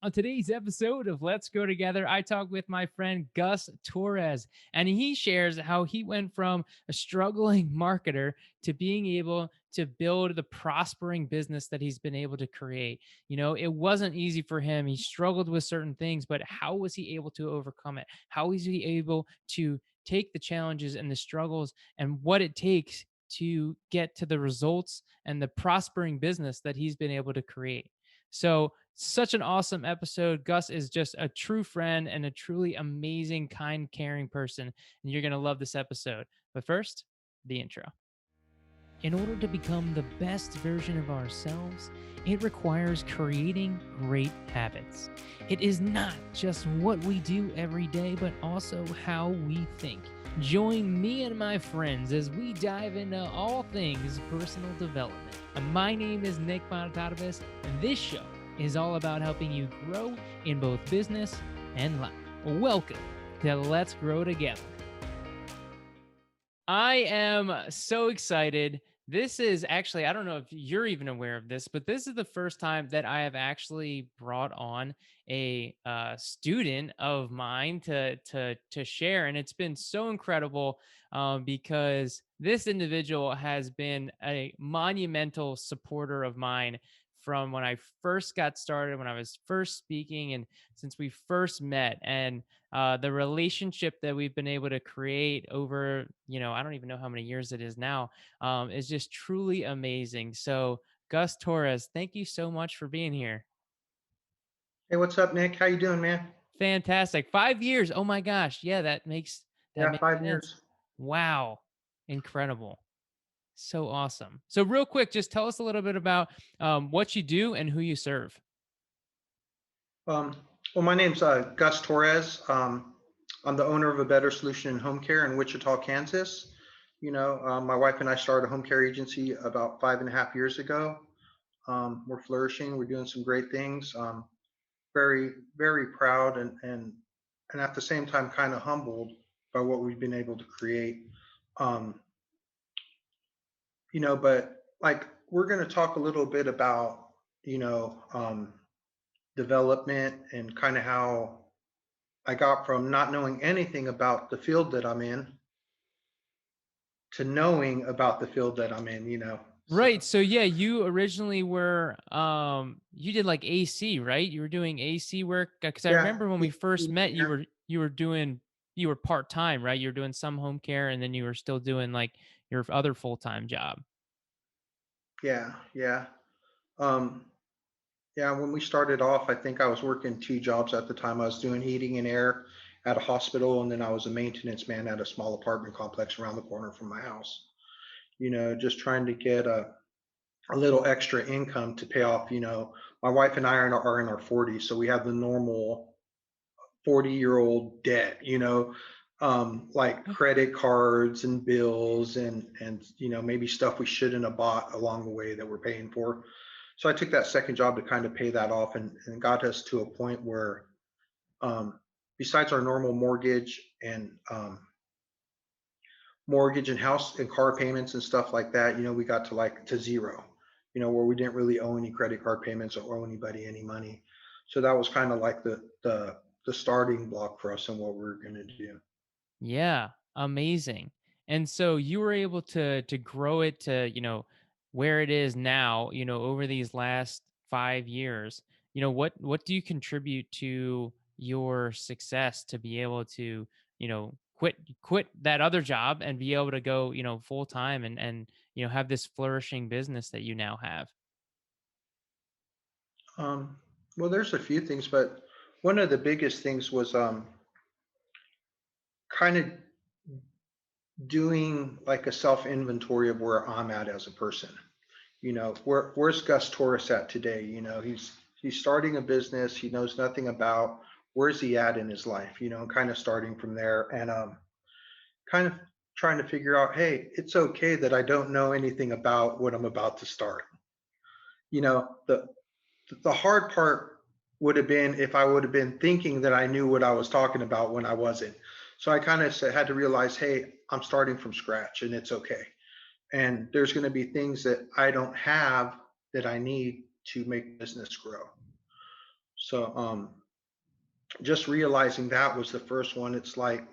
On today's episode of Let's Grow Together, I talk with my friend Gus Torres, and he shares how he went from a struggling marketer to being able to build the prospering business that he's been able to create. It wasn't easy for him. He struggled with certain things, but how was he able to overcome it? How was he able to take the challenges and the struggles and what it takes to get to the results and the prospering business that he's been able to create? So, such an awesome episode. Gus is just a true friend and a truly amazing, kind, caring person. And you're going to love this episode. But first, the intro. In order to become the best version of ourselves, it requires creating great habits. It is not just what we do every day, but also how we think. Join me and my friends as we dive into all things personal development. My name is Nick Montatarvis, and this show is all about helping you grow in both business and life. Welcome to Let's Grow Together. I am so excited. This is actually, I don't know if you're even aware of this, but this is the first time that I have actually brought on a student of mine to share, and it's been so incredible because this individual has been a monumental supporter of mine from when I first got started, when I was first speaking, and since we first met. And the relationship that we've been able to create over, I don't even know how many years it is now, is just truly amazing. So, Gus Torres, thank you so much for being here. Hey, what's up, Nick? How you doing, man? Fantastic. 5 years. Oh my gosh. Yeah, that Yeah, makes 5 years. sense. Wow. Incredible. So awesome. So, real quick, just tell us a little bit about what you do and who you serve. Um, well, my name's Gus Torres. I'm the owner of a Better Solution in Home Care in Wichita, Kansas. My wife and I started a home care agency about 5.5 years ago. We're flourishing. We're doing some great things. Very, very proud and at the same time kind of humbled by what we've been able to create. Um, but like we're going to talk a little bit about, development and kind of how I got from not knowing anything about the field that I'm in to knowing about the field that I'm in. Right. So So yeah, you originally were you did like AC, right? You were doing AC work because I yeah, remember when we first met yeah, you were part-time, right? You were doing some home care and then you were still doing like your other full-time job. yeah, yeah. Um, yeah, when we started off, I think I was working two jobs at the time. I was doing heating and air at a hospital, and then I was a maintenance man at a small apartment complex around the corner from my house. Just trying to get a little extra income to pay off. My wife and I are in our 40s, so we have the normal 40-year-old debt, like Okay. credit cards and bills and maybe stuff we shouldn't have bought along the way that we're paying for. So I took that second job to kind of pay that off and got us to a point where um, besides our normal mortgage and house and car payments and stuff like that, we got to like to zero, where we didn't really owe any credit card payments or owe anybody any money. So that was kind of like the starting block for us and what we were going to do. Yeah, amazing. And so you were able to grow it to, where it is now, over these last 5 years. What do you contribute to your success to be able to, quit that other job and be able to go, full time and have this flourishing business that you now have? Um, well, there's a few things, but one of the biggest things was kind of doing like a self inventory of where I'm at as a person. Where's Gus Torres at today? He's starting a business he knows nothing about. Where's he at in his life? Kind of starting from there and kind of trying to figure out, hey, it's okay that I don't know anything about what I'm about to start. The hard part would have been if I would have been thinking that I knew what I was talking about when I wasn't. So I kind of had to realize, hey, I'm starting from scratch and it's okay. And there's going to be things that I don't have that I need to make business grow. So just realizing that was the first one. It's like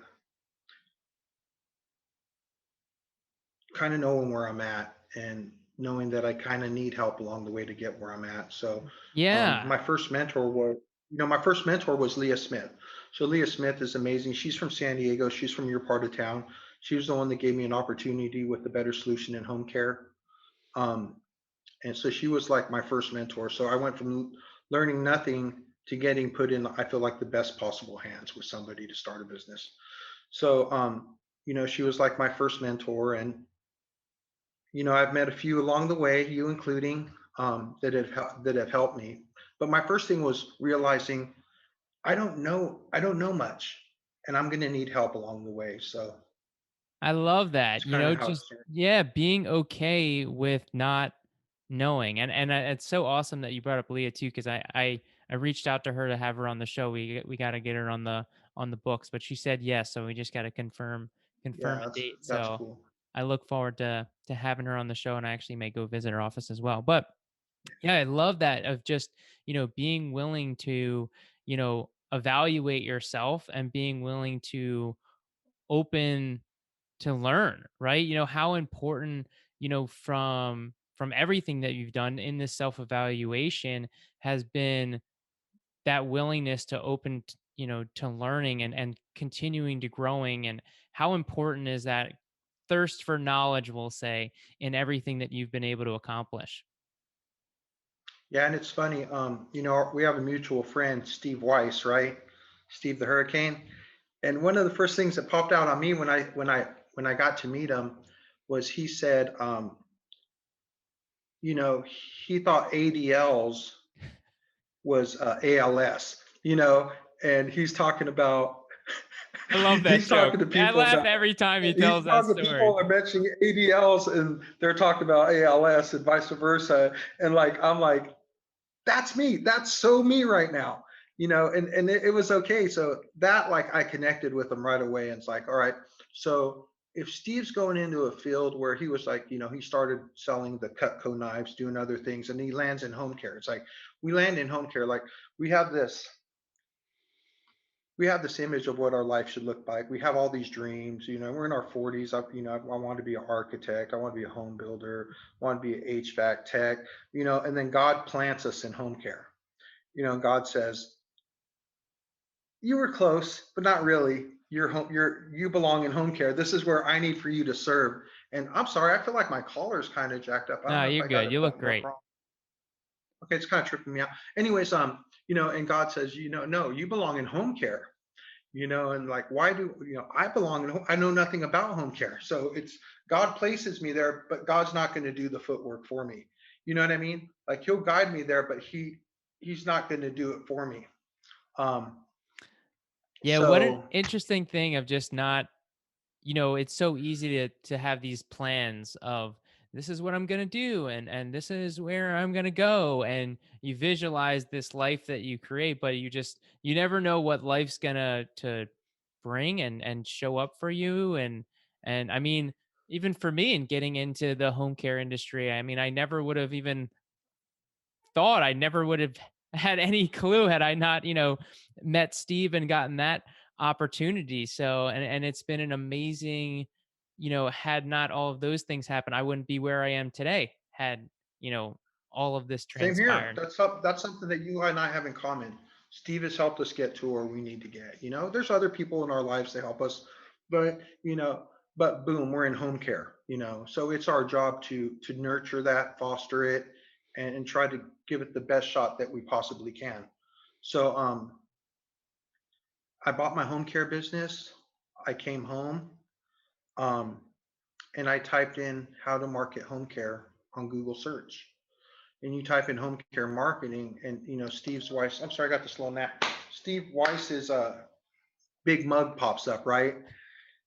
kind of knowing where I'm at and knowing that I kind of need help along the way to get where I'm at. So Yeah. my first mentor was, my first mentor was Leah Smith. So Leah Smith is amazing. She's from San Diego. She's from your part of town. She was the one that gave me an opportunity with the better solution in home care. Um, and so she was like my first mentor. So I went from learning nothing to getting put in, I feel like, the best possible hands with somebody to start a business. So she was like my first mentor. And I've met a few along the way, you including, that have helped me. But my first thing was realizing I don't know much, and I'm going to need help along the way. So I love it's that. kind of how it Just started. yeah, being okay with not knowing, and it's so awesome that you brought up Leah too, because I reached out to her to have her on the show. We got to get her on the books, but she said yes, so we just got to confirm Yeah, a that's date. that's So cool. I look forward to having her on the show, and I actually may go visit her office as well. But yeah, I love that of just being willing to evaluate yourself and being willing to open to learn, right? How important, from everything that you've done in this self-evaluation has been that willingness to open to learning and continuing to growing, and how important is that thirst for knowledge, we'll say, in everything that you've been able to accomplish. Yeah, and it's funny. We have a mutual friend, Steve Weiss, right? Steve the Hurricane. And one of the first things that popped out on me when I got to meet him was he said, you know, he thought ADLs was ALS, and he's talking about I love that he's joke. talking to I people laugh about every time he he's tells that talking to story. people are mentioning ADLs and they're talking about ALS and vice versa. And like I'm like, that's me. That's so me right now. And it was okay. So that, like, I connected with him right away. And it's like, all right, so if Steve's going into a field where he was like, he started selling the Cutco knives, doing other things, and he lands in home care. It's like we land in home care, like we have this we have this image of what our life should look like. We have all these dreams. We're in our 40s. I want to be an architect. I want to be a home builder. I want to be an HVAC tech. And then God plants us in home care. God says, "You were close, but not really. You belong in home care. This is where I need for you to serve." And I'm sorry, I feel like my collar's kind of jacked up. I don't No, know if you're I got good. it You look buttoned up great. wrong. Okay, it's kind of tripping me out. Anyways, and God says, no, you belong in home care. And like, why do I belong in home? I know nothing about home care. So it's God places me there, but God's not going to do the footwork for me. You know what I mean? Like, he'll guide me there, but he's not going to do it for me. Um, Yeah, what an so interesting thing of just not, it's so easy to have these plans of this is what I'm going to do, and this is where I'm going to go, and you visualize this life that you create, but you never know what life's going to bring and show up for you. And I mean, even for me in getting into the home care industry, I mean, I never would have even thought, I never would have had any clue had I not, met Steve and gotten that opportunity. So, and it's been an amazing, had not all of those things happen, I wouldn't be where I am today had, you know, all of this same here. transpired. That's something that you and I have in common. Steve has helped us get to where we need to get. There's other people in our lives that help us, but but boom, we're in home care. So it's our job to nurture that, foster it, and try to give it the best shot that we possibly can. So I bought my home care business. I came home, um, and I typed in how to market home care on Google search, and you type in home care marketing, and Steve's Weiss. I'm sorry, I got the slow nap. Steve Weiss's big mug pops up, right?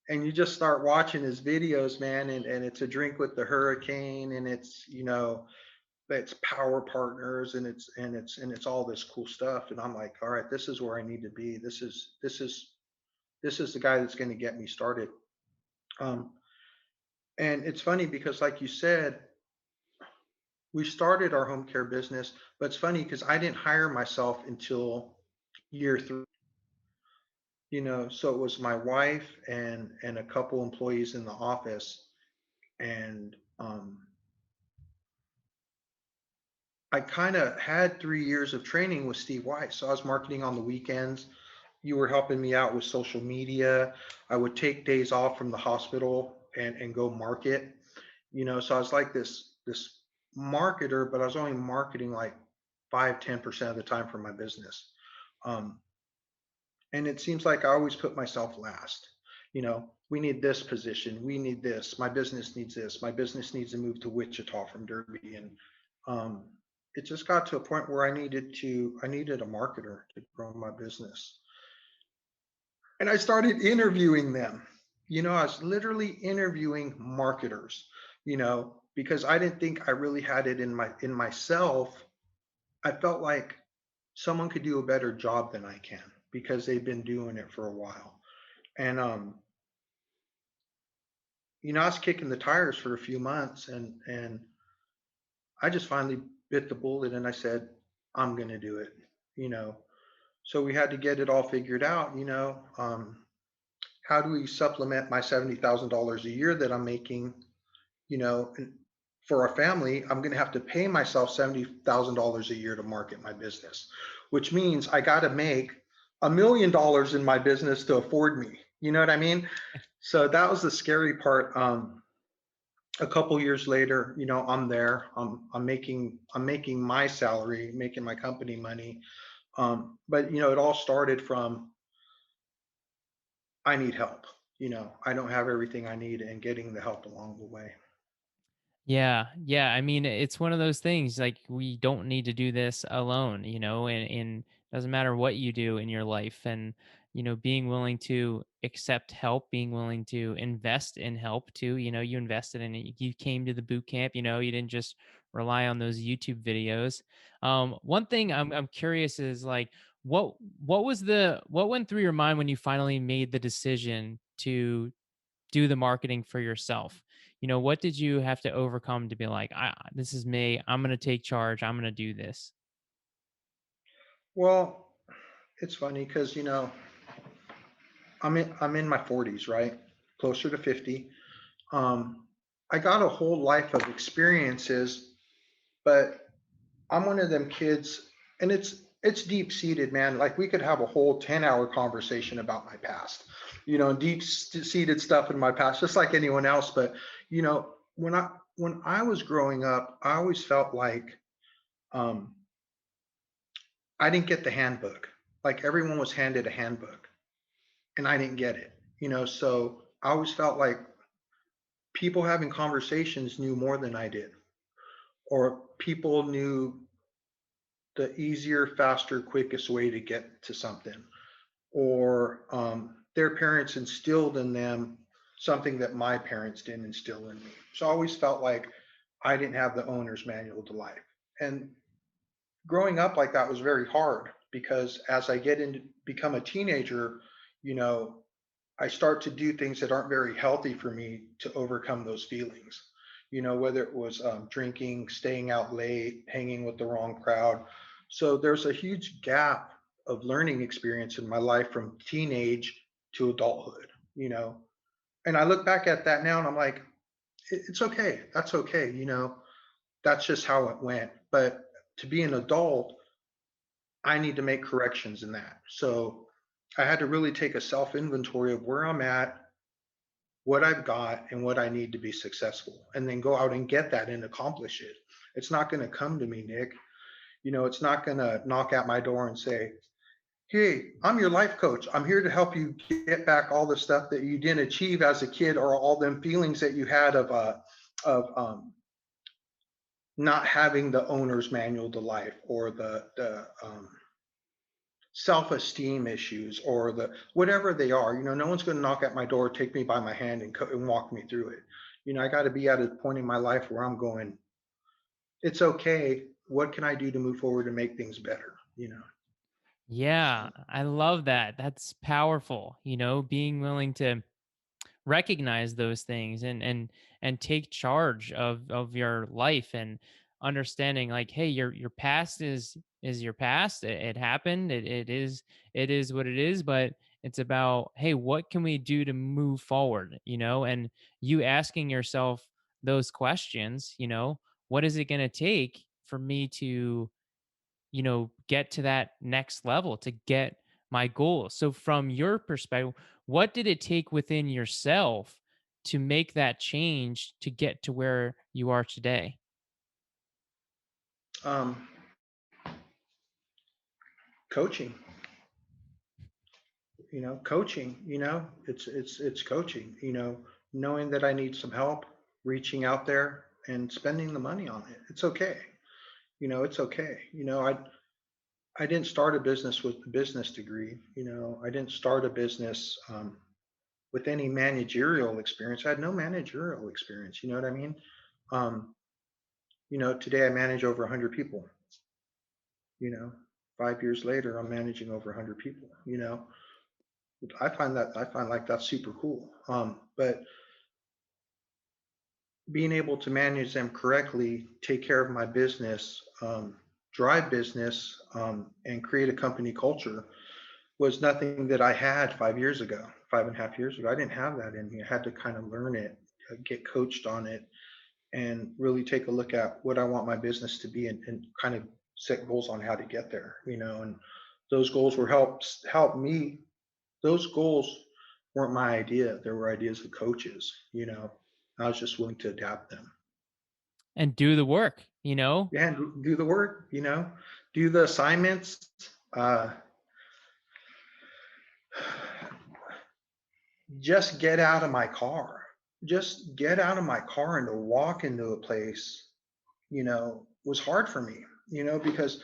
And you just start watching his videos, man, and it's a drink with the hurricane, and it's power partners, and it's all this cool stuff. And I'm like, all right, this is where I need to be. This is the guy that's going to get me started. Um, and it's funny because, like you said, we started our home care business, but it's funny because I didn't hire myself until year 3. So it was my wife and a couple employees in the office, and I kind of had 3 years of training with Steve White. So I was marketing on the weekends. You were helping me out with social media. I would take days off from the hospital and go market. So I was like this marketer, but I was only marketing like 5-10% of the time for my business. Um, and it seems like I always put myself last. We need this position, we need this, my business needs this, my business needs to move to Wichita from Derby. And um, it just got to a point where I needed a marketer to grow my business. And I started interviewing them. I was literally interviewing marketers, because I didn't think I really had it in myself. I felt like someone could do a better job than I can because they've been doing it for a while. And I was kicking the tires for a few months, and I just finally bit the bullet and I said, I'm gonna do it. You know. So we had to get it all figured out. How do we supplement my $70,000 a year that I'm making? And for a family, I'm going to have to pay myself $70,000 a year to market my business, which means I got to make $1 million in my business to afford me. You know what I mean? So that was the scary part. A couple years later, I'm there. I'm making my salary, making my company money. But it all started from I need help. I don't have everything I need, and getting the help along the way. Yeah, yeah. I mean, it's one of those things like we don't need to do this alone, and doesn't matter what you do in your life, and being willing to accept help, being willing to invest in help too. You invested in it. You came to the boot camp. You didn't just rely on those YouTube videos. One thing I'm curious is like, what went through your mind when you finally made the decision to do the marketing for yourself? What did you have to overcome to be like, this is me. I'm going to take charge. I'm going to do this. Well, it's funny because I'm in my 40s, right? Closer to 50. Um, I got a whole life of experiences, but I'm one of them kids, and it's deep seated, man. Like we could have a whole 10-hour conversation about my past, deep seated stuff in my past, just like anyone else. But when I was growing up, I always felt like um, I didn't get the handbook. Like everyone was handed a handbook, and I didn't get it. So I always felt like people having conversations knew more than I did, or people knew the easier, faster, quickest way to get to something, or their parents instilled in them something that my parents didn't instill in me. So I always felt like I didn't have the owner's manual to life. And growing up like that was very hard because as I get into become a teenager, you know, I start to do things that aren't very healthy for me to overcome those feelings. Whether it was drinking, staying out late, hanging with the wrong crowd. So there's a huge gap of learning experience in my life from teenage to adulthood, And I look back at that now and I'm like, It's okay. That's okay. That's just how it went. But to be an adult, I need to make corrections in that. So I had to really take a self inventory of where I'm at, what I've got, and what I need to be successful, and then go out and get that and accomplish it. It's not going to come to me, Nick. It's not going to knock at my door and say, "Hey, I'm your life coach. I'm here to help you get back all the stuff that you didn't achieve as a kid, or all them feelings that you had of not having the owner's manual to life, or the self-esteem issues, or the whatever they are. No one's going to knock at my door, take me by my hand, and walk me through it. I got to be at a point in my life where I'm going, it's okay. What can I do to move forward and make things better? Yeah, So I love that. That's powerful. Being willing to recognize those things and take charge of your life. And understanding like, hey, your past is your past. It happened. It is what it is. But it's about, hey, what can we do to move forward? And you asking yourself those questions. What is it going to take for me to get to that next level, to get my goals? So from your perspective, what did it take within yourself to make that change to get to where you are today? Um, Coaching, coaching, it's coaching, knowing that I need some help, reaching out there and spending the money on it. It's okay. It's okay. I didn't start a business with a business degree. I didn't start a business with any managerial experience. I had no managerial experience. You know what I mean? Um, Today I manage over 100 people. You know, 5 years later, I'm managing over 100 people. I find like that's super cool. But being able to manage them correctly, take care of my business, drive business, and create a company culture was nothing that I had 5 years ago, 5.5 years ago. I didn't have that in me. I had to kind of learn it, get coached on it, and really take a look at what I want my business to be, and kind of set goals on how to get there. And those goals were help me. Those goals weren't my idea. They were ideas of coaches. I was just willing to adapt them. And do the work. Yeah, and do the work. Do the assignments. Uh, just get out of my car. Just get out of my car and to walk into a place, was hard for me, because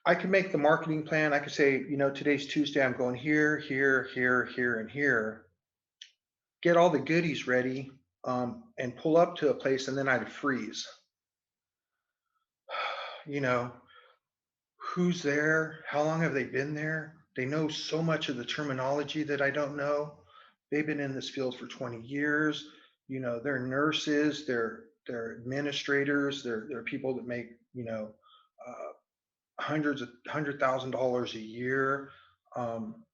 I could make the marketing plan. I could say, today's Tuesday, I'm going here, here, here, here, and here. Get all the goodies ready, and pull up to a place, and then I'd freeze. You know, who's there? How long have they been there? They know so much of the terminology that I don't know. They've been in this field for 20 years. They're nurses, they're administrators, they're people that make, $100,000 a year. Um,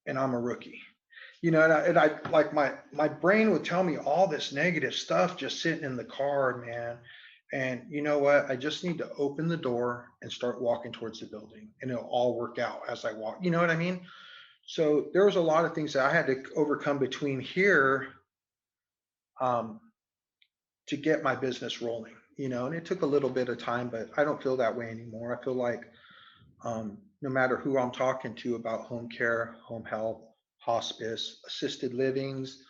and I'm a rookie. And I like my brain would tell me all this negative stuff just sitting in the car, man. And you know what? I just need to open the door and start walking towards the building, and it'll all work out as I walk. You know what I mean? So there was a lot of things that I had to overcome between here, um, to get my business rolling. And it took a little bit of time, but I don't feel that way anymore. I feel like, no matter who I'm talking to about home care, home health, hospice, assisted livings,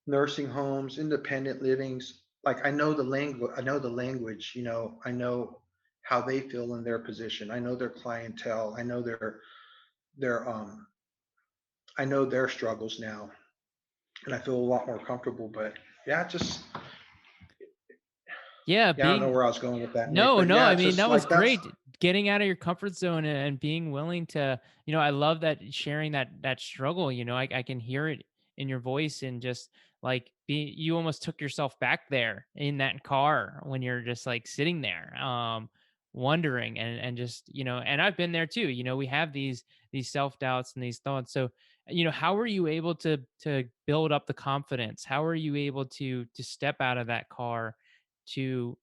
nursing homes, independent livings, like I know the language. I know the language. I know how they feel in their position. I know their clientele. Their I know their struggles now, and I feel a lot more comfortable. But yeah, just Yeah, yeah, I don't know being where I was going with that, Nick. No, But no, yeah, I it's mean, just that was like that's great. Getting out of your comfort zone and being willing to, I love that sharing that struggle. I can hear it in your voice, and just like you almost took yourself back there in that car when you're just like sitting there, wondering, and just, and I've been there too. We have these self-doubts and these thoughts. So, how were you able to build up the confidence? How are you able to step out of that car to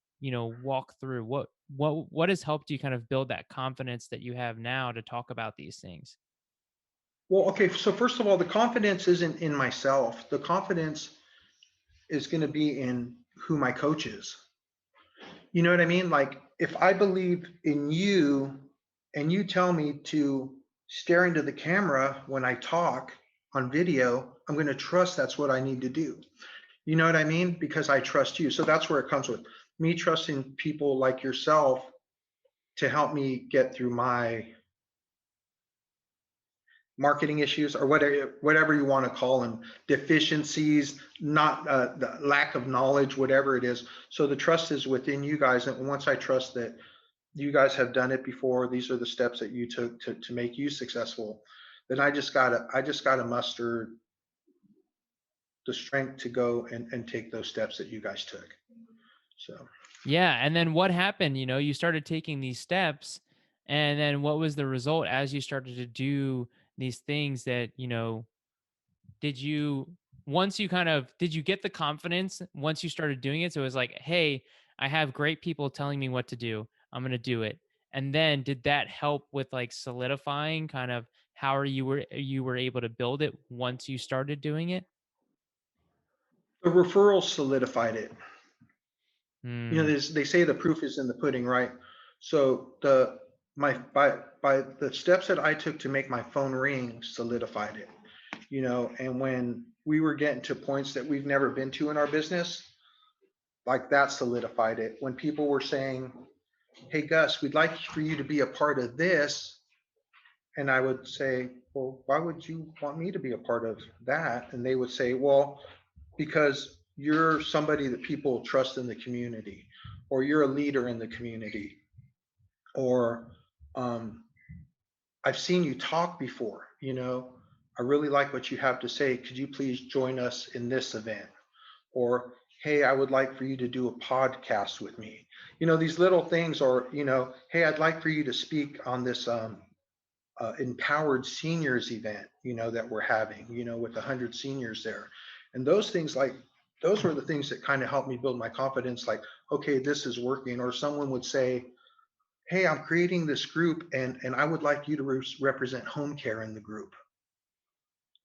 walk through what has helped you kind of build that confidence that you have now to talk about these things? well, okay. So first of all, the confidence isn't in myself. The confidence is going to be in who my coach is. You know what I mean? Like if I believe in you and you tell me to stare into the camera when I talk on video, I'm going to trust that's what I need to do. You know what I mean? Because I trust you. So that's where it comes with me trusting people like yourself to help me get through my marketing issues, or whatever you want to call them, deficiencies, not the lack of knowledge, whatever it is. So the trust is within you guys, and once I trust that you guys have done it before, these are the steps that you took to make you successful, then I just gotta muster the strength to go and take those steps that you guys took. So Yeah, and then what happened? You started taking these steps, and then what was the result as you started to do these things that, did you once you kind of did you get the confidence once you started doing it? So it was like, "Hey, I have great people telling me what to do. I'm going to do it." And then did that help with like solidifying kind of how are you were able to build it once you started doing it? The referrals solidified it. Hmm. They say the proof is in the pudding, right? So by the steps that I took to make my phone ring solidified it. And when we were getting to points that we've never been to in our business, like that solidified it. When people were saying, "Hey Gus, we'd like for you to be a part of this," and I would say, "Well, why would you want me to be a part of that?" And they would say, "Well, because you're somebody that people trust in the community, or you're a leader in the community, or um, I've seen you talk before. I really like what you have to say. Could you please join us in this event?" Or, "Hey, I would like for you to do a podcast with me." These little things, or, "Hey, I'd like for you to speak on this empowered seniors event, that we're having, with 100 seniors there." And those things, like, those were the things that kind of helped me build my confidence, like, okay, this is working. Or someone would say, "Hey, I'm creating this group, and I would like you to represent home care in the group."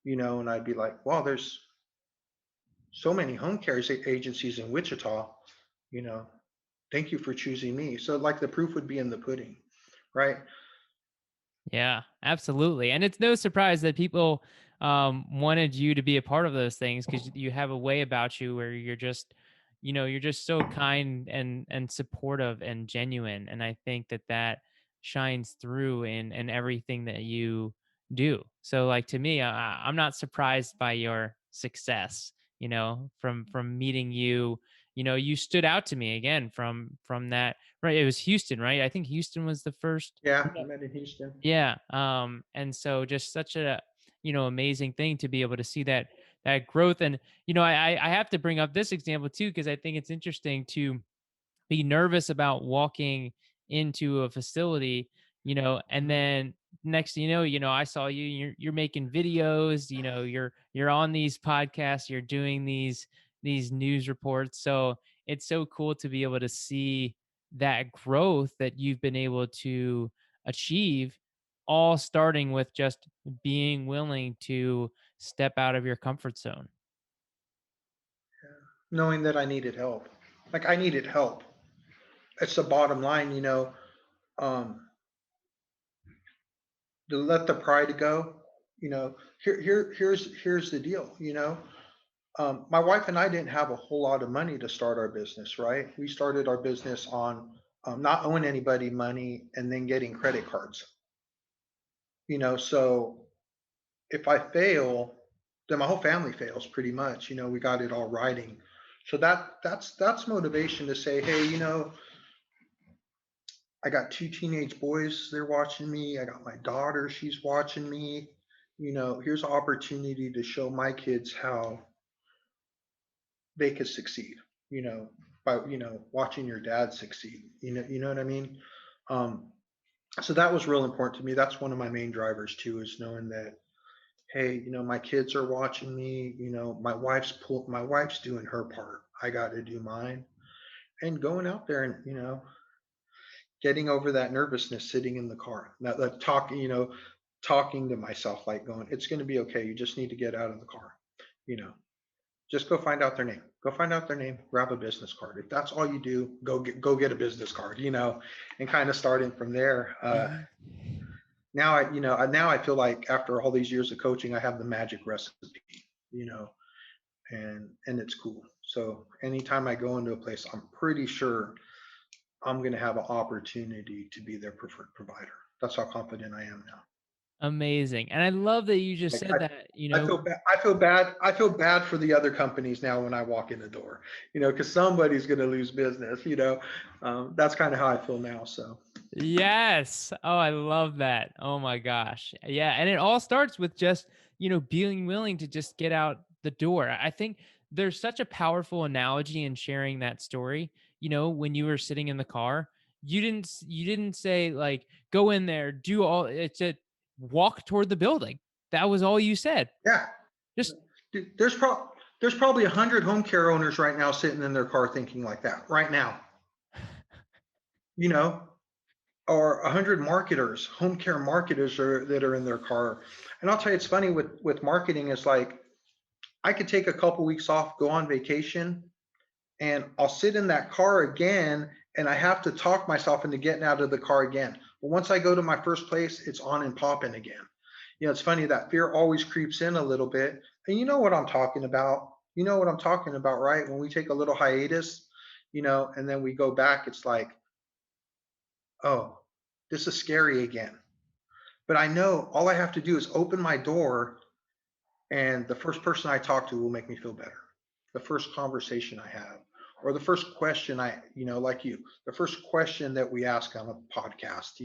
And I'd be like, "Well, there's so many home care agencies in Wichita, you know, thank you for choosing me." So, like, the proof would be in the pudding, right? Yeah, absolutely. And it's no surprise that people wanted you to be a part of those things because you have a way about you where you're just so kind and supportive and genuine. And I think that that shines through in everything that you do. So, like to me, I'm not surprised by your success. From meeting you, you stood out to me again from that. Right, it was Houston, right? I think Houston was the first. Yeah, we met in Houston. Yeah, and so just such a, amazing thing to be able to see that growth. And I have to bring up this example too because I think it's interesting to be nervous about walking into a facility, and Mhm. then next thing I saw you're making videos, you're on these podcasts, you're doing these news reports. So it's so cool to be able to see that growth that you've been able to achieve, all starting with just being willing to step out of your comfort zone. Knowing that I needed help. Like, I needed help. It's the bottom line, um, to let the pride go. Here's the deal. My wife and I didn't have a whole lot of money to start our business, right? We started our business on not owing anybody money and then getting credit cards. So if I fail, then my whole family fails pretty much. We got it all riding. So that's motivation to say, "Hey, I got two teenage boys, they're watching me. I got my daughter, she's watching me. Here's an opportunity to show my kids how they could succeed, you know, by watching your dad succeed. You know what I mean? Um, so that was real important to me. That's one of my main drivers too, is knowing that, hey, my kids are watching me. My wife's doing her part. I got to do mine, and going out there and getting over that nervousness, sitting in the car, that talking, talking to myself, like going, "It's going to be okay. You just need to get out of the car." You know, just go find out their name. Go find out their name. Grab a business card. If that's all you do, go get a business card. And kind of starting from there. Mhm. Now I feel like after all these years of coaching, I have the magic recipe. You know, and it's cool. So anytime I go into a place, I'm pretty sure I'm going to have an opportunity to be their preferred provider. That's how confident I am now. Amazing. And I love that you just Like, said that, I feel bad. I feel bad. I feel bad for the other companies now when I walk in the door. Because somebody's going to lose business. That's kind of how I feel now. So yes. Oh, I love that. Oh my gosh. Yeah. And it all starts with just, being willing to just get out the door. I think there's such a powerful analogy in sharing that story. when you were sitting in the car, you didn't say like go in there, do all it said walk toward the building. That was all you said. Yeah. Just Dude, there's probably 100 home care owners right now sitting in their car thinking like that right now, you know, or 100 marketers, home care marketers that are in their car. And I'll tell you, it's funny with marketing is like, I could take a couple weeks off, go on vacation, and I'll sit in that car again, and I have to talk myself into getting out of the car again. But once I go to my first place, it's on and popping again. It's funny that fear always creeps in a little bit. And you know what I'm talking about. You know what I'm talking about, right? When we take a little hiatus, and then we go back, it's like, oh, this is scary again. But I know all I have to do is open my door, and the first person I talk to will make me feel better. The first conversation I have, or the first question like you, the first question that we ask on a podcast,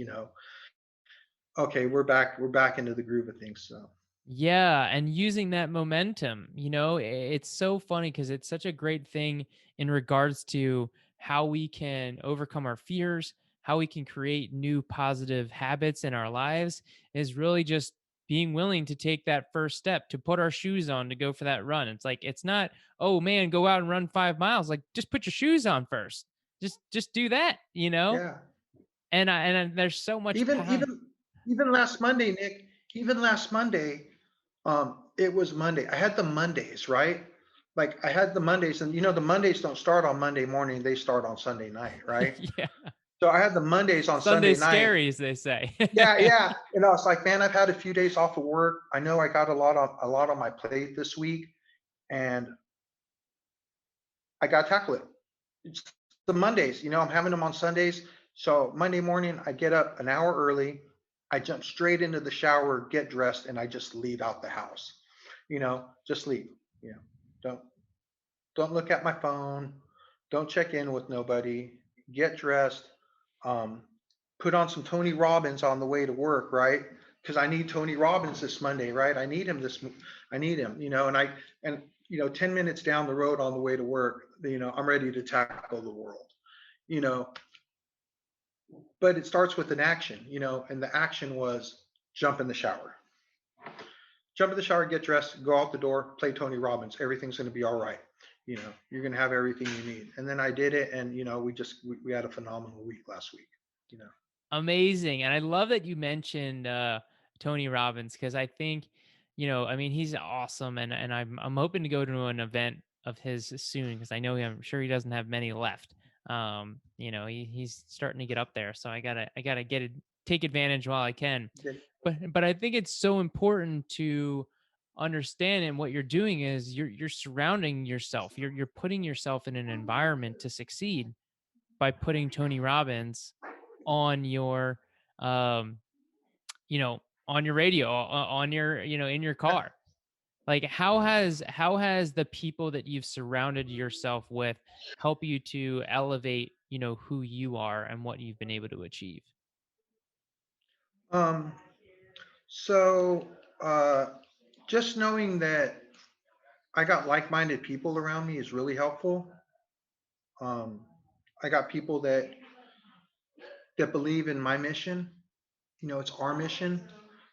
okay, we're back into the groove of things. So yeah, and using that momentum, it's so funny because it's such a great thing in regards to how we can overcome our fears, how we can create new positive habits in our lives is really just being willing to take that first step, to put our shoes on, to go for that run. It's like it's not, oh man, go out and run 5 miles. Like just put your shoes on first. Just do that. yeah, And there's so much even power. even even last Monday, Nick, even last Monday, it was Monday. I had the Mondays, right? Like I had the Mondays, and the Mondays don't start on Monday morning, they start on Sunday night, right? Yeah. So I had the Mondays on Sunday Sunday's night. scary, as they say. Yeah, yeah. And I was like, man, I've had a few days off of work. I know I got a lot on my plate this week, and I got to tackle it. It's the Mondays, I'm having them on Sundays. So Monday morning, I get up an hour early. I jump straight into the shower, get dressed, and I just leave out the house. Just leave. You know, don't don't look at my phone. Don't check in with nobody. Get dressed. Um, put on some Tony Robbins on the way to work, right? Because I need Tony Robbins this Monday, right? I need him I need him, and 10 minutes down the road on the way to work, I'm ready to tackle the world, you know. But it starts with an action, and the action was jump in the shower. Jump in the shower, get dressed, go out the door, play Tony Robbins. Everything's going to be all right. You're going to have everything you need. And then I did it, and we had a phenomenal week last week. You know, Amazing, and I love that you mentioned, Tony Robbins because I think, I mean, he's awesome, and I'm hoping to go to an event of his soon because I know I'm sure he doesn't have many left. He's starting to get up there, so I gotta take advantage while I can. did, But I think it's so important to understand, and what you're doing is you're surrounding yourself. You're putting yourself in an environment to succeed by putting Tony Robbins on your um on your radio, on your in your yeah. car. Like how has the people that you've surrounded yourself with help you to elevate who you are and what you've been able to achieve? Um, so just knowing that I got like-minded people around me is really helpful. Um, I got people that believe in my mission. It's our mission.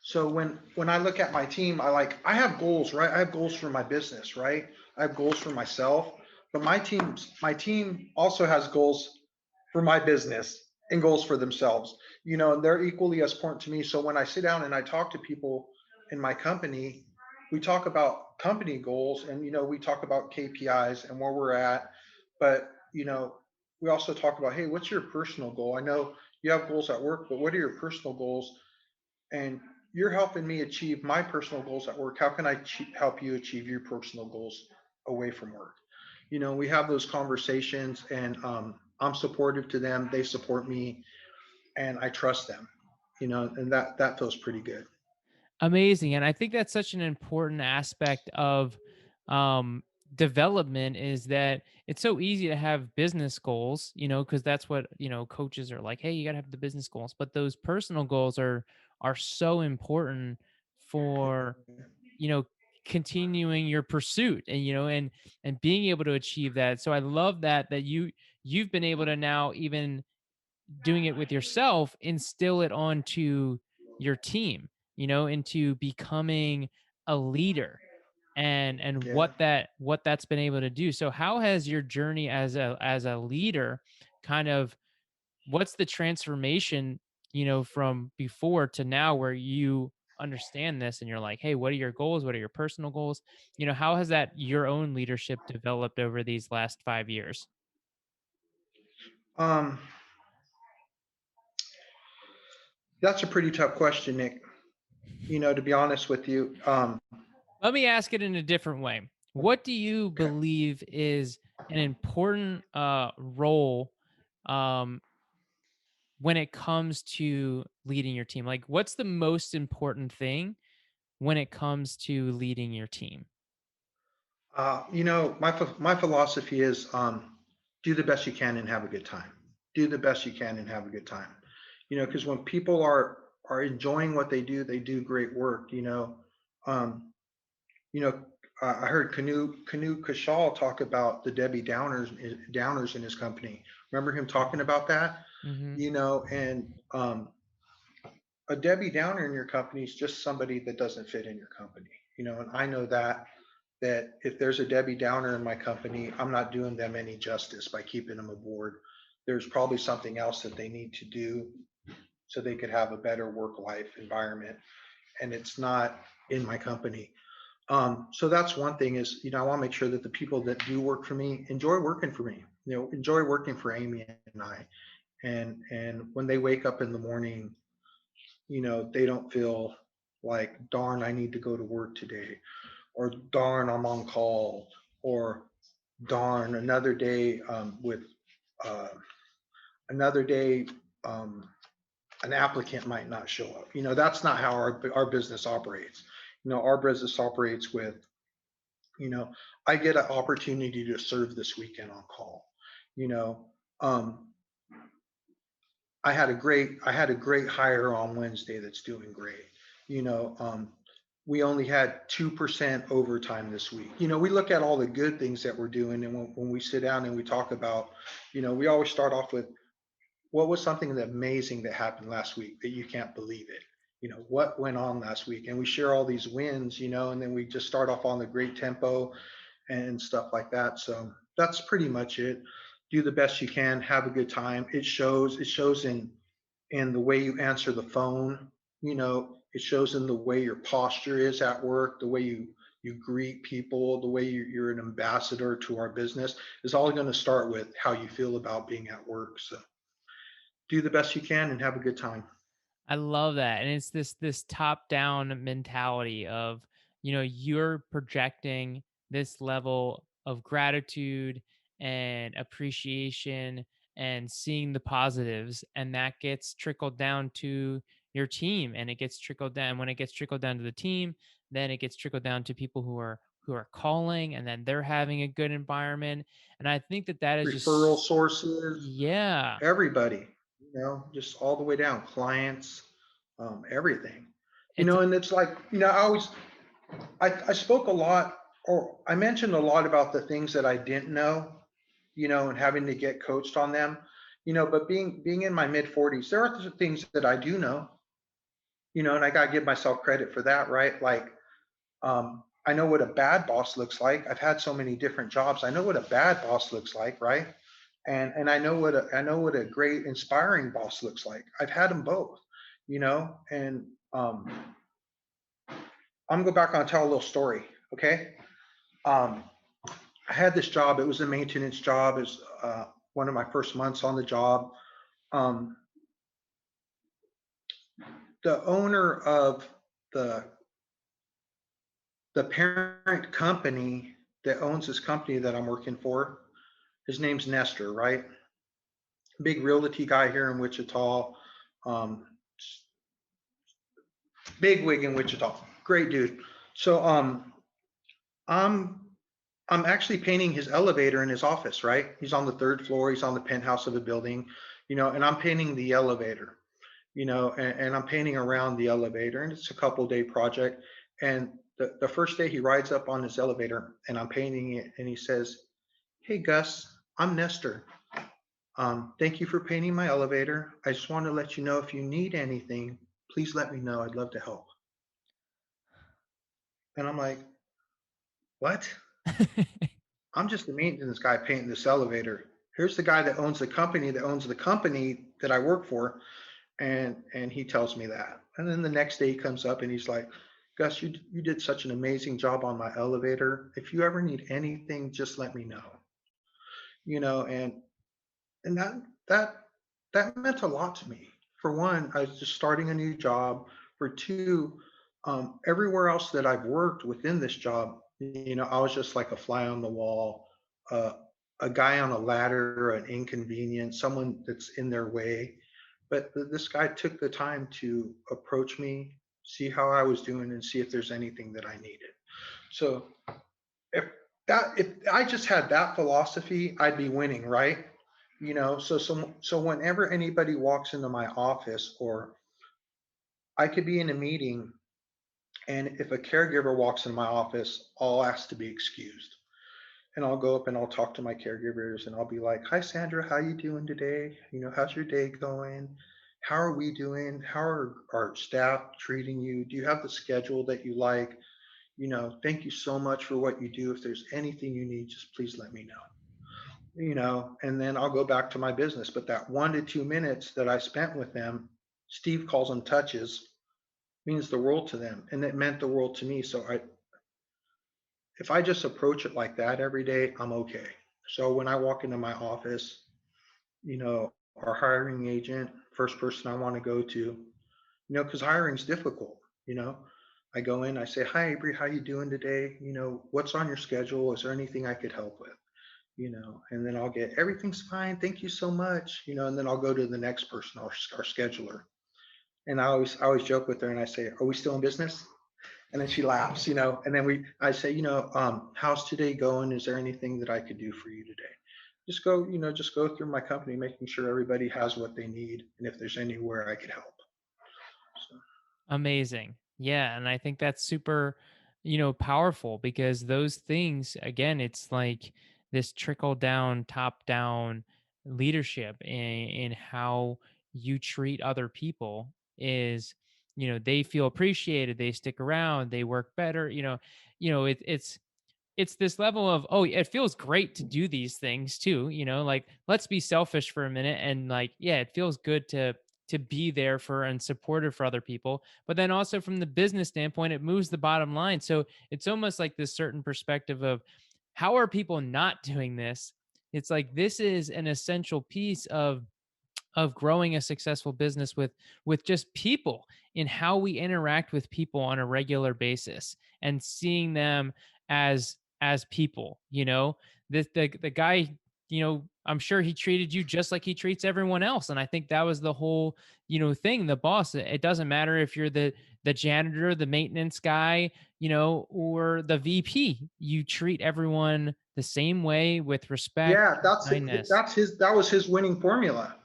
So when I look at my team, I have goals, right? I have goals for my business, right? I have goals for myself, but my team also has goals for my business and goals for themselves. And they're equally as important to me. So when I sit down and I talk to people in my company, we talk about company goals, and we talk about KPIs and where we're at, but we also talk about, hey, what's your personal goal? I know you have goals at work, but what are your personal goals? And you're helping me achieve my personal goals at work. How can I help you achieve your personal goals away from work? We have those conversations, and I'm supportive to them. They support me, and I trust them. And that feels pretty good. Amazing. And I think that's such an important aspect of um, development is that it's so easy to have business goals, because that's what, coaches are like, hey, you got to have the business goals. But those personal goals are so important for, you know, continuing your pursuit, and and being able to achieve that. So I love that you've been able to now, even doing it with yourself, instill it onto your team, into becoming a leader, and Yeah. what that's been able to do. So how has your journey as a leader kind of, what's the transformation, from before to now, where you understand this and you're like, hey, what are your goals? What are your personal goals? How has that your own leadership developed over these last 5 years? Um, that's a pretty tough question, Nick. To be honest with you. Let me ask it in a different way. What do you Okay. believe is an important role, um, when it comes to leading your team? Like, what's the most important thing when it comes to leading your team? My philosophy is do the best you can and have a good time. Do the best you can and have a good time. Because when people are enjoying what they do great work. Um, you know, I heard Canoe Kashal talk about the Debbie Downers in his company. Remember him talking about that? Hmm. And a Debbie Downer in your company is just somebody that doesn't fit in your company. And I know that if there's a Debbie Downer in my company, I'm not doing them any justice by keeping them aboard. There's probably something else that they need to do so they could have a better work life environment. And it's not in my company. So that's one thing is, I want to make sure that the people that do work for me enjoy working for me, enjoy working for Amy and I. And when they wake up in the morning, they don't feel like, darn, I need to go to work today, or darn, I'm on call, or darn, uh, another day, um, an applicant might not show up. That's not how our business operates. Our business operates with, you know, I get an opportunity to serve this weekend on call. You know, um, I had a great hire on Wednesday that's doing great. You know, we only had 2% overtime this week. We look at all the good things that we're doing, and when we sit down and we talk about, we always start off with what was something that amazing that happened last week that you can't believe it. What went on last week, and we share all these wins. And then we just start off on the great tempo and stuff like that. So that's pretty much it. Do the best you can, have a good time. It shows in the way you answer the phone. It shows in the way your posture is at work, the way you greet people, the way you're an ambassador to our business is all going to start with how you feel about being at work. So do the best you can and have a good time. I love that. And it's this top down mentality of, you're projecting this level of gratitude and appreciation and seeing the positives, and that gets trickled down to your team, and it gets trickled down. When it gets trickled down to the team, then it gets trickled down to people who are calling, and then they're having a good environment. And I think that is Referral just, sources, yeah. everybody, just all the way down, clients, everything. It's And it's like, I spoke a lot, or I mentioned a lot about the things that I didn't know, and having to get coached on them, but being in my mid 40s, there are things that I do know, and I got to give myself credit for that, right? Like, I know what a bad boss looks like. I've had so many different jobs. I know what a bad boss looks like, right? And I know what a great inspiring boss looks like. I've had them both, and I'm gonna go back on and tell a little story, okay? Um, I had this job. It was a maintenance job. It was one of my first months on the job. Um, the owner of the the parent company that owns this company that I'm working for, his name's Nestor, right? Big realty guy here in Wichita. Um, big wig in Wichita. Great dude. So I'm I'm actually painting his elevator in his office, right? He's on the third floor, he's on the penthouse of a building, and I'm painting the elevator. and I'm painting around the elevator, and it's a couple day project. And the first day he rides up on his elevator and I'm painting it, and he says, "Hey Gus, I'm Nestor. Thank you for painting my elevator. I just want to let you know if you need anything, please let me know. I'd love to help." And I'm like, "What? I'm just the maintenance guy painting this elevator. Here's the guy that owns the company that I work for." And he tells me that. And then the next day he comes up and he's like, "Gus, you did such an amazing job on my elevator. If you ever need anything, just let me know." You know, and that that meant a lot to me. For one, I was just starting a new job. For two, everywhere else that I've worked within this job, I was just like a fly on the wall, uh, a guy on a ladder, an inconvenience, someone that's in their way. But this guy took the time to approach me, see how I was doing, and see if there's anything that I needed. So if if I just had that philosophy, I'd be winning, right? So whenever anybody walks into my office, or I could be in a meeting, and if a caregiver walks in my office, I'll ask to be excused. And I'll go up and I'll talk to my caregivers and I'll be like, "Hi Sandra, how you doing today? How's your day going? How are we doing? How are our staff treating you? Do you have the schedule that you like? Thank you so much for what you do. If there's anything you need, just please let me know." And then I'll go back to my business. But that 1 to 2 minutes that I spent with them, Steve calls them touches, means the world to them. And it meant the world to me. So if I just approach it like that every day, I'm okay. So when I walk into my office, our hiring agent, first person I want to go to, because hiring's difficult. you know. I go in, I say, "Hi Avery, how you doing today? What's on your schedule? Is there anything I could help with?" And then I'll get, "Everything's fine. Thank you so much." And then I'll go to the next person, our scheduler. And I always joke with her and I say, "Are we still in business?" And then she laughs, and then I say, "How's today going? Is there anything that I could do for you today?" Just go through my company, making sure everybody has what they need. And if there's anywhere I could help. So, Amazing. Yeah, and I think that's super, powerful because those things again, it's like this trickle down, top down leadership in how you treat other people is, they feel appreciated, they stick around, they work better, it's this level of, oh, it feels great to do these things too, like let's be selfish for a minute, and like, yeah, it feels good to be there for and supportive for other people, but then also from the business standpoint it moves the bottom line. So it's almost like this certain perspective of, how are people not doing this? It's like this is an essential piece of growing a successful business with just people, in how we interact with people on a regular basis and seeing them as people. The guy, I'm sure he treated you just like he treats everyone else, and I think that was the whole, thing. The boss, it doesn't matter if you're the janitor, the maintenance guy, or the VP, you treat everyone the same way, with respect yeah, and kindness. that was his winning formula.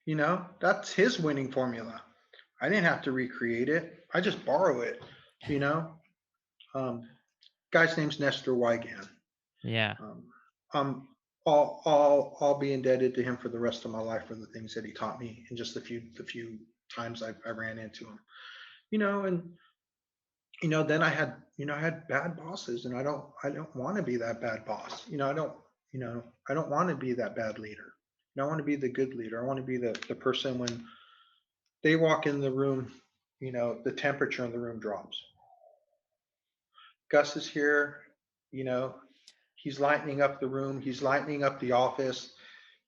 That's his winning formula. I didn't have to recreate it. I just borrow it. You know, um, Guy's name's Nestor Wygan. Yeah. Um, I'm I'll be indebted to him for the rest of my life for the things that he taught me, and just the few times I ran into him. And then I had bad bosses, and I don't want to be that bad boss. I don't want to be that bad leader. I want to be the good leader. I want to be the person when they walk in the room, the temperature in the room drops. Gus is here, you know, he's lightening up the room, he's lightening up the office.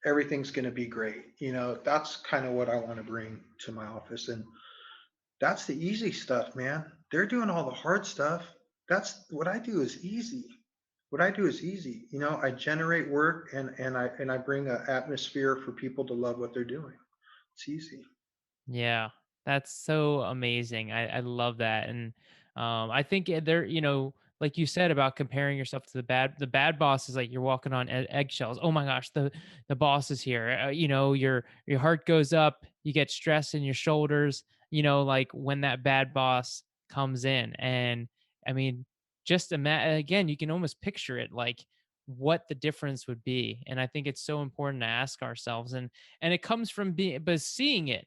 Everything's going to be great. That's kind of what I want to bring to my office. And that's the easy stuff, man. They're doing all the hard stuff. That's what I do is easy. What I do is easy. I generate work, and I bring an atmosphere for people to love what they're doing. It's easy. Yeah, that's so amazing. I love that, and I think there, like you said about comparing yourself to the bad boss is like you're walking on eggshells. Oh my gosh, the boss is here. Your heart goes up you get stress in your shoulders, like when that bad boss comes in. And I mean, just imagine again, you can almost picture it, like what the difference would be. And I think it's so important to ask ourselves, and it comes from being, but seeing it,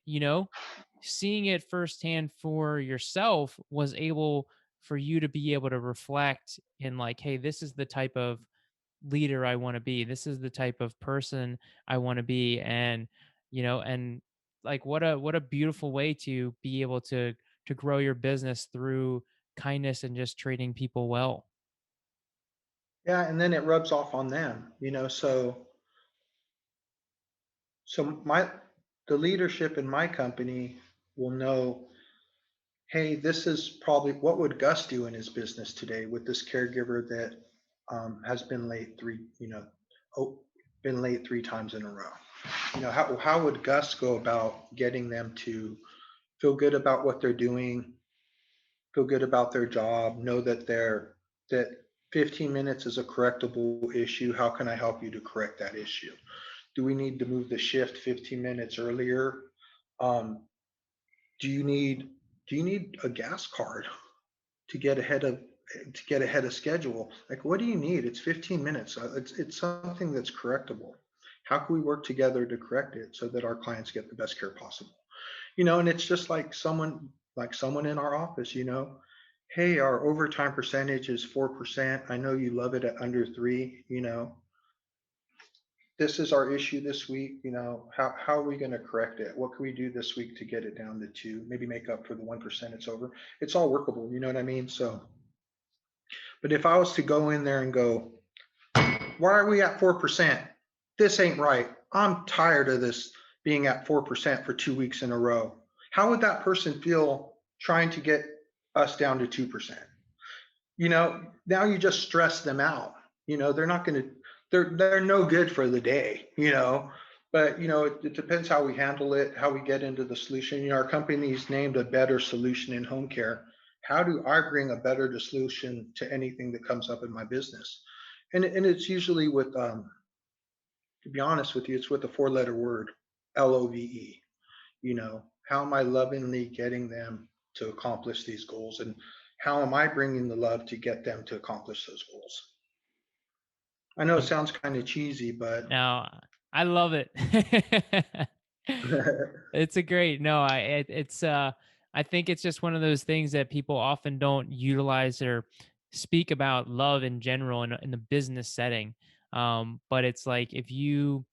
seeing it firsthand for yourself was able for you to be able to reflect in, like, hey, this is the type of leader I want to be. This is the type of person I want to be. And like what a beautiful way to be able to grow your business through kindness and just treating people well. Yeah, and then it rubs off on them, so my the leadership in my company will know, hey, this is probably what would Gus do in his business today with this caregiver that has been late oh, been late 3 times in a row. How would Gus go about getting them to feel good about what they're doing, feel good about their job, know that 15 minutes is a correctable issue. How can I help you to correct that issue? Do we need to move the shift 15 minutes earlier? Um, do you need do you need a gas card to get ahead of schedule? Like, what do you need? It's 15 minutes. It's something that's correctable. How can we work together to correct it so that our clients get the best care possible? And it's just like someone in our office, hey, our overtime percentage is 4%. I know you love it at under 3, this is our issue this week. How are we going to correct it? What can we do this week to get it down to 2, maybe make up for the 1% it's over? It's all workable, you know what I mean? So, but if I was to go in there and go, why are we at 4%? This ain't right. I'm tired of this being at 4% for 2 weeks in a row. How would that person feel trying to get us down to 2%? Now you just stress them out. They're not going to, they're no good for the day. But it depends how we handle it, how we get into the solution. Our company's named a better solution in home care. How do I bring a better solution to anything that comes up in my business? And it's usually with, to be honest with you, it's with a 4-letter word, LOVE. How am I lovingly getting them to accomplish these goals? And how am I bringing the love to get them to accomplish those goals? I know it Um, sounds kind of cheesy, but Now, I love it. It's a great no, I think it's just one of those things that people often don't utilize or speak about love in general in the business setting. But it's like if you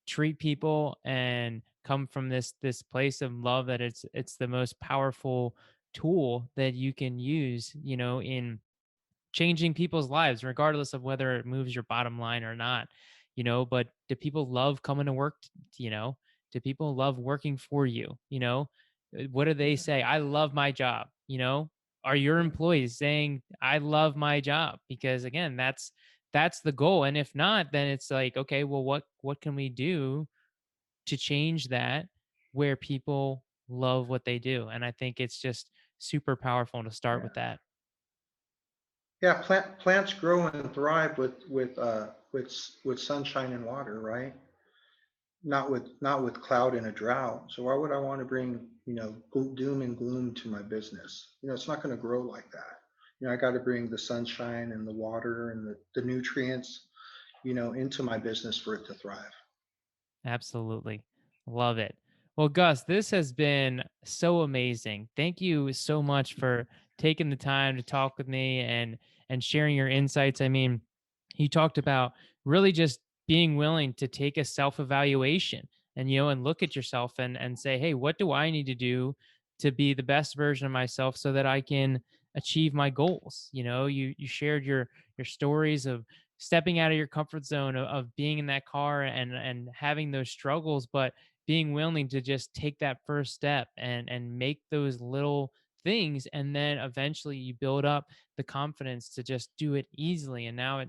treat people and come from this place of love, that it's the most powerful tool that you can use, in changing people's lives, regardless of whether it moves your bottom line or not. But do people love coming to work? Do people love working for you? What do they say? I love my job. Are your employees saying I love my job? Because again, that's the goal. And if not, then it's like, okay, well, what can we do to change that, where people love what they do? And I think it's just super powerful to start with yeah, that. yeah. Plants grow and thrive with sunshine and water, right? Not with cloud and a drought. So why would I want to bring doom and gloom to my business? It's not going to grow like that. I got to bring the sunshine and the water and the nutrients into my business for it to thrive. Absolutely. Love it. Well, Gus, this has been so amazing. Thank you so much for taking the time to talk with me and sharing your insights. I mean, you talked about really just being willing to take a self-evaluation and look at yourself and say, "Hey, what do I need to do to be the best version of myself so that I can achieve my goals?" You shared your stories of stepping out of your comfort zone of being in that car and having those struggles, but being willing to just take that first step and make those little things, and then eventually you build up the confidence to just do it easily. And now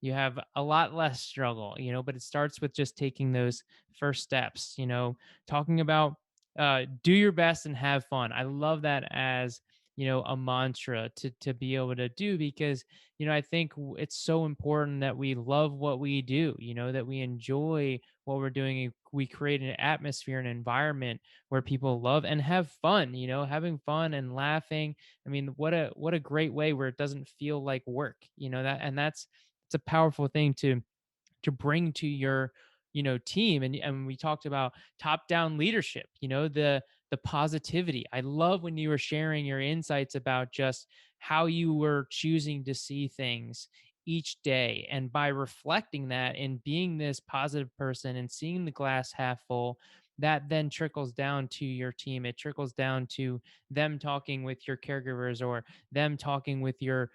you have a lot less struggle, but it starts with just taking those first steps. Talking about do your best and have fun. I love that as a mantra to be able to do, because I think it's so important that we love what we do, that we enjoy what we're doing, and we create an atmosphere, an environment where people love and have fun, having fun and laughing. I mean, what a great way where it doesn't feel like work, that's it's a powerful thing to bring to your team. And we talked about top down leadership, the positivity. I love when you were sharing your insights about just how you were choosing to see things each day, and by reflecting that and being this positive person and seeing the glass half full, that then trickles down to your team. It trickles down to them talking with your caregivers, or them talking with your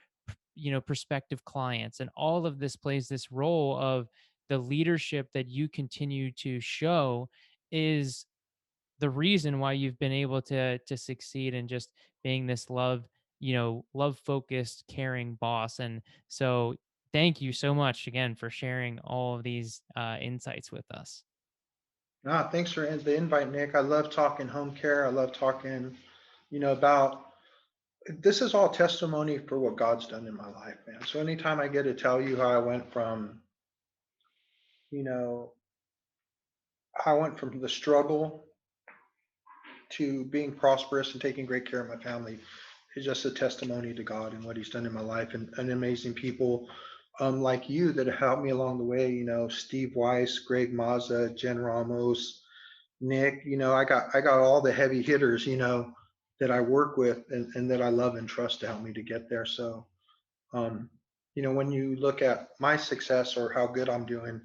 prospective clients, and all of this plays this role of the leadership that you continue to show is the reason why you've been able to succeed in just being this love focused, caring boss. And so thank you so much again for sharing all of these insights with us. Ah, thanks for the invite, Nick. I love talking home care. I love talking, about this is all testimony for what God's done in my life, man. So anytime I get to tell you how you know, I went from the struggle to being prosperous and taking great care of my family, is just a testimony to God and what He's done in my life, and amazing people like you that have helped me along the way. Steve Weiss, Greg Mazza, Jen Ramos, Nick. I got all the heavy hitters, that I work with and that I love and trust to help me to get there. So, um, when you look at my success or how good I'm doing,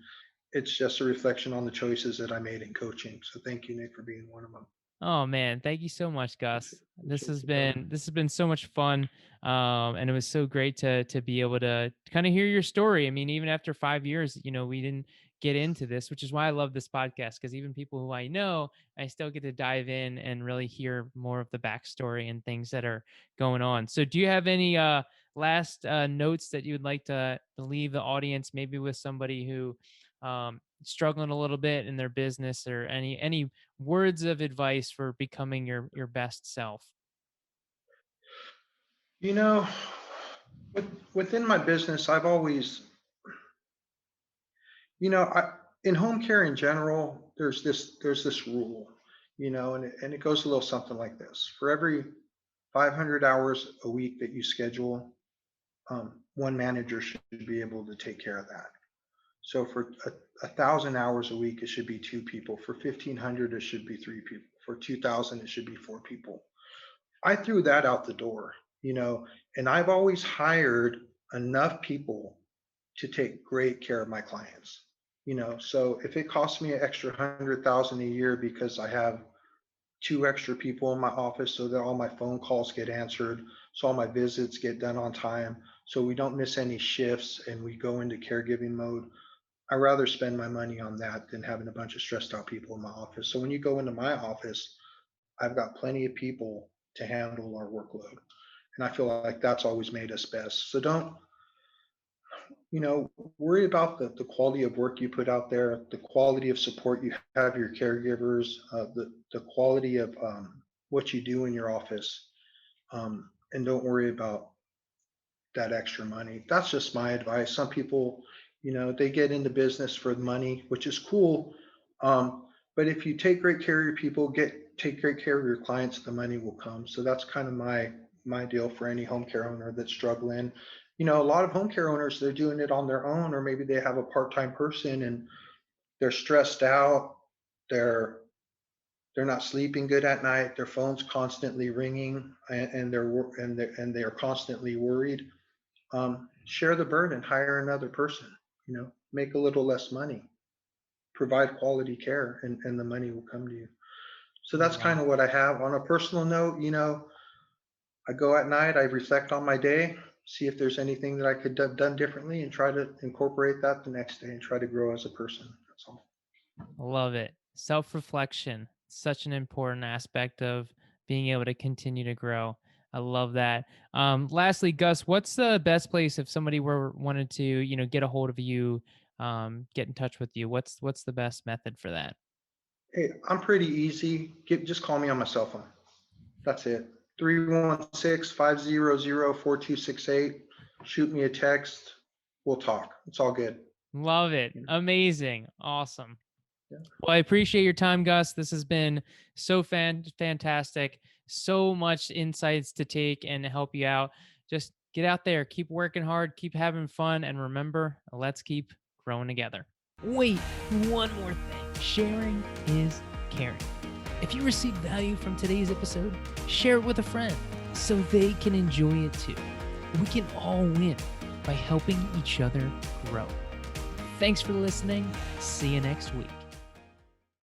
it's just a reflection on the choices that I made in coaching. So thank you, Nick, for being one of them. Oh man, thank you so much, Gus. This Appreciate has you, brother. been this has been so much fun, and it was so great to be able to kind of hear your story. I mean, even after 5 years, we didn't get into this, which is why I love this podcast, because even people who I know, I still get to dive in and really hear more of the backstory and things that are going on. So, do you have any last notes that you would like to leave the audience, maybe with somebody who struggling a little bit in their business, or any words of advice for becoming your best self? You know, within my business, I've always, in home care in general, there's this rule, and it goes a little something like this: for every 500 hours a week that you schedule, one manager should be able to take care of that. So for 1,000 hours a week, it should be two people. For 1,500, it should be three people. For 2,000, it should be four people. I threw that out the door, and I've always hired enough people to take great care of my clients. So if it costs me an extra 100,000 a year because I have two extra people in my office so that all my phone calls get answered, so all my visits get done on time, so we don't miss any shifts and we go into caregiving mode, I rather spend my money on that than having a bunch of stressed out people in my office. So when you go into my office, I've got plenty of people to handle our workload. And I feel like that's always made us best. So don't, worry about the quality of work you put out there, the quality of support you have your caregivers, the quality of what you do in your office. And don't worry about that extra money. That's just my advice. Some people, they get into business for the money, which is cool. But if you take great care of your people, take great care of your clients, the money will come. So that's kind of my deal for any home care owner that's struggling. A lot of home care owners, they're doing it on their own, or maybe they have a part-time person and they're stressed out. They're they're not sleeping good at night. Their phone's constantly ringing, and they're constantly worried. Share the burden, hire another person, make a little less money, provide quality care, and the money will come to you. So that's Wow. kind of what I have. On a personal note, I go at night, I reflect on my day, see if there's anything that I could have done differently, and try to incorporate that the next day and try to grow as a person. That's all. Love it. Self reflection, such an important aspect of being able to continue to grow. I love that. Lastly, Gus, what's the best place if somebody were wanted to, get a hold of you, get in touch with you? What's the best method for that? Hey, I'm pretty easy. Just call me on my cell phone. That's it. 316-500-4268. Shoot me a text. We'll talk. It's all good. Love it. Amazing. Awesome. Yeah. Well, I appreciate your time, Gus. This has been so fantastic. So much insights to take and help you out. Just get out there, keep working hard, keep having fun, and remember, let's keep growing together. Wait, one more thing. Sharing is caring. If you received value from today's episode, share it with a friend so they can enjoy it too. We can all win by helping each other grow. Thanks for listening. See you next week.